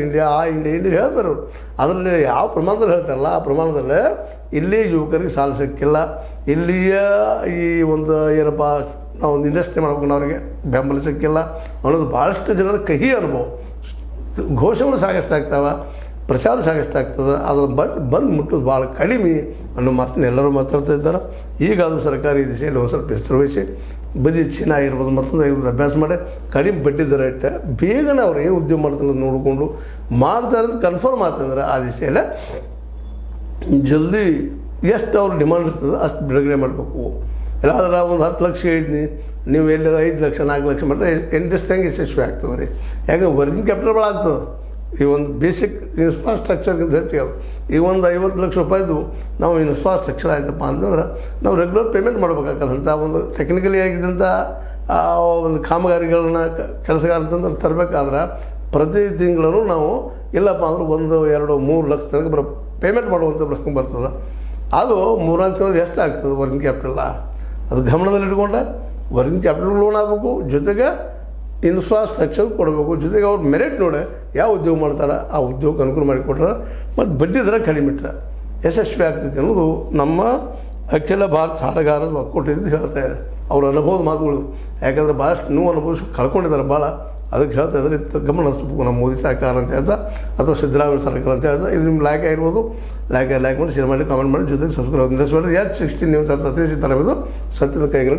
India ಆ India ಹೇಳ್ತಾರೆ ಅವರು. ಅದರಲ್ಲಿ ಯಾವ ಪ್ರಮಾಣದಲ್ಲಿ ಹೇಳ್ತಾರಲ್ಲ ಆ ಪ್ರಮಾಣದಲ್ಲಿ ಇಲ್ಲಿ ಯುವಕರಿಗೆ ಸಾಲ ಸಿಕ್ಕಿಲ್ಲ. ಇಲ್ಲಿಯ ಈ ಒಂದು ಏನಪ್ಪ ನಾವು ಒಂದು ಇಂಡಸ್ಟ್ರಿ ಮಾಡ್ಬೇಕು ಅವ್ರಿಗೆ ಬೆಂಬಲ ಸಿಕ್ಕಿಲ್ಲ ಅನ್ನೋದು ಭಾಳಷ್ಟು ಜನರ ಕಹಿ ಅನುಭವ. ಘೋಷಣೆಗಳು ಸಾಕಷ್ಟು ಆಗ್ತಾವೆ, ಪ್ರಚಾರ ಸಾಕಷ್ಟು ಆಗ್ತದೆ, ಅದ್ರ ಬಂದು ಮುಟ್ಟೋದು ಭಾಳ ಕಡಿಮೆ ಅನ್ನೋ ಮಾತನ್ನ ಎಲ್ಲರೂ ಮಾತಾಡ್ತಾ ಇದ್ದಾರೆ. ಈಗ ಅದು ಸರ್ಕಾರಿ ದಿಶೆಯಲ್ಲಿ ಒಂದು ಸ್ವಲ್ಪ ಎಚ್ಚರ ವಹಿಸಿ ಬದಿ ಚೀನಾ ಆಗಿರ್ಬೋದು ಮತ್ತೊಂದು ಆಗಿರ್ಬೋದು ಅಭ್ಯಾಸ ಮಾಡಿ ಕಡಿಮೆ ಬಡ್ಡಿ ದರ ಇಟ್ಟೆ ಬೇಗನೆ ಅವ್ರು ಏನು ಉದ್ಯೋಗ ಮಾಡ್ತಾರೆ ನೋಡಿಕೊಂಡು ಮಾಡ್ತಾರೆ ಅಂತ ಕನ್ಫರ್ಮ್ ಆಗ್ತಂದ್ರೆ ಆ ದಿಶೆಯಲ್ಲೇ ಜಲ್ದಿ ಎಷ್ಟು ಅವ್ರ ಡಿಮಾಂಡ್ ಇರ್ತದೆ ಅಷ್ಟು ಬಿಡುಗಡೆ ಮಾಡಬೇಕು. ಎಲ್ಲಾದ್ರೆ ಒಂದು 10 ಲಕ್ಷ ಹೇಳಿದ್ನಿ, ನೀವು ಎಲ್ಲಿ 5 ಲಕ್ಷ 4 ಲಕ್ಷ ಮಾಡಿದ್ರೆ ಇಂಟ್ರೆಸ್ಟ್ ಹೆಂಗೆ ಯಶಸ್ವಿ ಆಗ್ತದೆ ರೀ. ಯಾಕಂದ್ರೆ ವರ್ಕಿಂಗ್ ಕ್ಯಾಪಿಟಲ್ ಭಾಳ ಆಗ್ತದೆ. ಈ ಒಂದು ಬೇಸಿಕ್ ಇನ್ಫ್ರಾಸ್ಟ್ರಕ್ಚರ್ಗಿಂತ ಹೆಚ್ಚಿಗೆ ಅದು ಈ ಒಂದು 50 ಲಕ್ಷ ರೂಪಾಯಿದು ನಾವು ಇನ್ಫ್ರಾಸ್ಟ್ರಕ್ಚರ್ ಆಯ್ತಪ್ಪ ಅಂತಂದ್ರೆ ನಾವು ರೆಗ್ಯುಲರ್ ಪೇಮೆಂಟ್ ಮಾಡಬೇಕಾಗತ್ತಂಥ ಒಂದು ಟೆಕ್ನಿಕಲಿ ಆಗಿದ್ದಂಥ ಒಂದು ಕಾಮಗಾರಿಗಳನ್ನ ಕೆಲಸಗಾರ ಅಂತಂದ್ರೆ ತರಬೇಕಾದ್ರೆ ಪ್ರತಿ ತಿಂಗಳೂ ನಾವು ಇಲ್ಲಪ್ಪ ಅಂದ್ರೆ 1, 2, 3 ಲಕ್ಷ ತನಕ ಪೇಮೆಂಟ್ ಮಾಡುವಂಥ ಪ್ರಶ್ನೆ ಬರ್ತದೆ. ಅದು 3 ತಿಂಗಳು ಎಷ್ಟು ಆಗ್ತದೆ ವರ್ಕಿಂಗ್ ಕ್ಯಾಪಿಟಲ್ ಅದು ಗಮನದಲ್ಲಿ ಇಟ್ಕೊಂಡೆ ವರ್ಕಿಂಗ್ ಕ್ಯಾಪಿಟಲ್ ಲೋನ್ ಆಗಬೇಕು, ಜೊತೆಗೆ ಇನ್ಫ್ರಾಸ್ಟ್ರಕ್ಚರ್ ಕೊಡಬೇಕು, ಜೊತೆಗೆ ಅವ್ರು ಮೆರಿಟ್ ನೋಡಿ ಯಾವ ಉದ್ಯೋಗ ಮಾಡ್ತಾರೆ ಆ ಉದ್ಯೋಗಕ್ಕೆ ಅನುಕೂಲ ಮಾಡಿಕೊಟ್ರೆ ಮತ್ತು ಬಡ್ಡಿ ದರ ಕಡಿಮೆ ಇಟ್ಟರೆ ಯಶಸ್ವಿ ಆಗ್ತೈತಿ ಅನ್ನೋದು ನಮ್ಮ ಅಖಿಲ ಭಾರತ ಸಾಲಗಾರರ ಒಕ್ಕೂಟದಿಂದ ಹೇಳ್ತಾ ಇದೆ. ಅವ್ರ ಅನುಭವದ ಮಾತುಗಳು. ಯಾಕಂದರೆ ಭಾಳಷ್ಟು ನೋವು ಅನುಭವಿಸಿ ಕಳ್ಕೊಂಡಿದ್ದಾರೆ ಭಾಳ. ಅದಕ್ಕೆ ಹೇಳ್ತಾ ಇದ್ದಾರೆ ಗಮನ ಹರಿಸ್ಬೇಕು ನಮ್ಮ ಮೋದಿ ಸರ್ಕಾರ ಅಂತ ಹೇಳ್ತಾ ಅಥವಾ ಸಿದ್ದರಾಮಯ್ಯ ಸರ್ಕಾರ ಅಂತ ಹೇಳ್ತಾ. ಇದು ನಿಮ್ಮ ಲೈಕ್ ಆಗಿರ್ಬೋದು, ಲೈಕ್ ಮಾಡಿ ಶೇರ್ ಮಾಡಿ ಕಾಮೆಂಟ್ ಮಾಡಿ, ಜೊತೆಗೆ ಸಬ್ಸ್ಕ್ರೈಬ್ ಮಾಡಿ. H16 ನ್ಯೂಸ್ ಅಂತ ಸತ್ಯದ ಕೈಗಳು